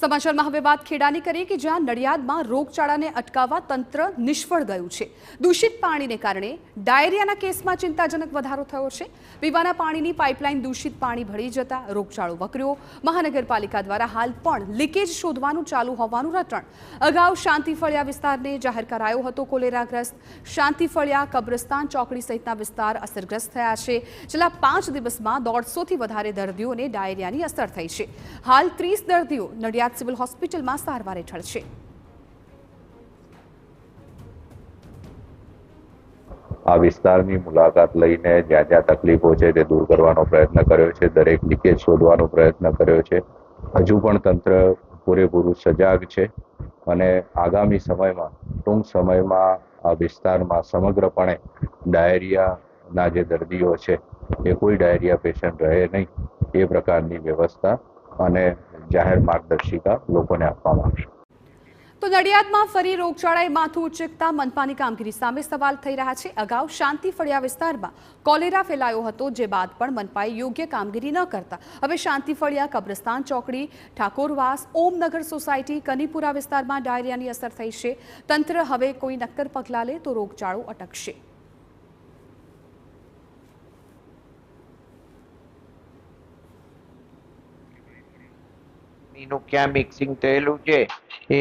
સમાચારમાં હવે વાત ખેડાની કરીએ કે જ્યાં નડિયાદમાં રોગચાળાને અટકાવવા તંત્ર નિષ્ફળ ગયું છે। દૂષિત પાણીને કારણે ડાયરિયાના કેસમાં ચિંતાજનક વધારો થયો છે। પીવાના પાણીની પાઇપલાઇન દૂષિત પાણી ભળી જતા રોગચાળો વકર્યો। મહાનગરપાલિકા દ્વારા હાલ પણ લીકેજ શોધવાનું ચાલુ હોવાનું રટણ। અગાઉ શાંતિફળિયા વિસ્તારને જાહેર કરાયો હતો કોલેરાગ્રસ્ત। શાંતિફળિયા, કબ્રસ્તાન ચોકડી સહિતના વિસ્તાર અસરગ્રસ્ત થયા છે। છેલ્લા 5 દિવસમાં 150થી વધારે દર્દીઓને ડાયરિયાની અસર થઈ છે। હાલ 30 દર્દીઓ નડિયાદ સિવિલ હોસ્પિટલમાં સારવાર હેઠળ છે। આ વિસ્તારની મુલાકાત લઈને જ્યાં જ્યાં તકલીફો છે તે દૂર કરવાનો પ્રયત્ન કર્યો છે। દરેક લીકેજ શોધવાનો પ્રયત્ન કર્યો છે। હજુ પણ તંત્ર પૂરેપૂરું સજાગ છે અને આગામી સમયમાં ટૂંક સમયમાં આ વિસ્તારમાં સમગ્રપણે ડાયરિયાના જે દર્દીઓ છે એ કોઈ ડાયરિયા પેશન્ટ રહે નહીં એ પ્રકારની વ્યવસ્થા અને જાહેર માર્ગદર્શિકા લોકોને આપવામાં આવશે। તો નડિયાદમાં ફરી રોગચાળાએ માથું ઉચકતા મનપાની કામગીરી સામે સવાલ થઈ રહ્યા છે। અગાઉ શાંતિફળિયા વિસ્તારમાં કોલેરા ફેલાયો હતો, જે બાદ પણ મનપાએ યોગ્ય કામગીરી ન કરતા હવે શાંતિફળિયા, કબ્રસ્તાન ચોકડી, ઠાકોરવાસ, ઓમનગર સોસાયટી, કનીપુરા વિસ્તારમાં ડાયરિયાની અસર થઈ છે। તંત્ર હવે કોઈ નક્કર પગલાં લે તો રોગચાળો અટકશે। નું ક્યાં મિક્સિંગ થયેલું છે એ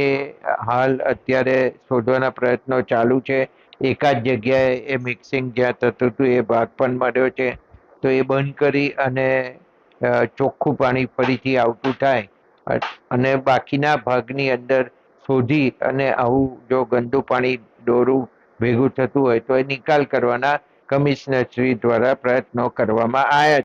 હાલ અત્યારે શોધવાના પ્રયત્નો ચાલુ છે। એકાદ જગ્યાએ એ મિક્સિંગ જ્યાં થતું હતું એ ભાગ પણ મળ્યો છે, તો એ બંધ કરી અને ચોખ્ખું પાણી ફરીથી આવતું થાય અને બાકીના ભાગની અંદર શોધી અને આવું જો ગંદુ પાણી દોરું ભેગું થતું હોય તો એ નિકાલ કરવાના કમિશનર શ્રી દ્વારા પ્રયત્નો કરવામાં આવ્યા છે।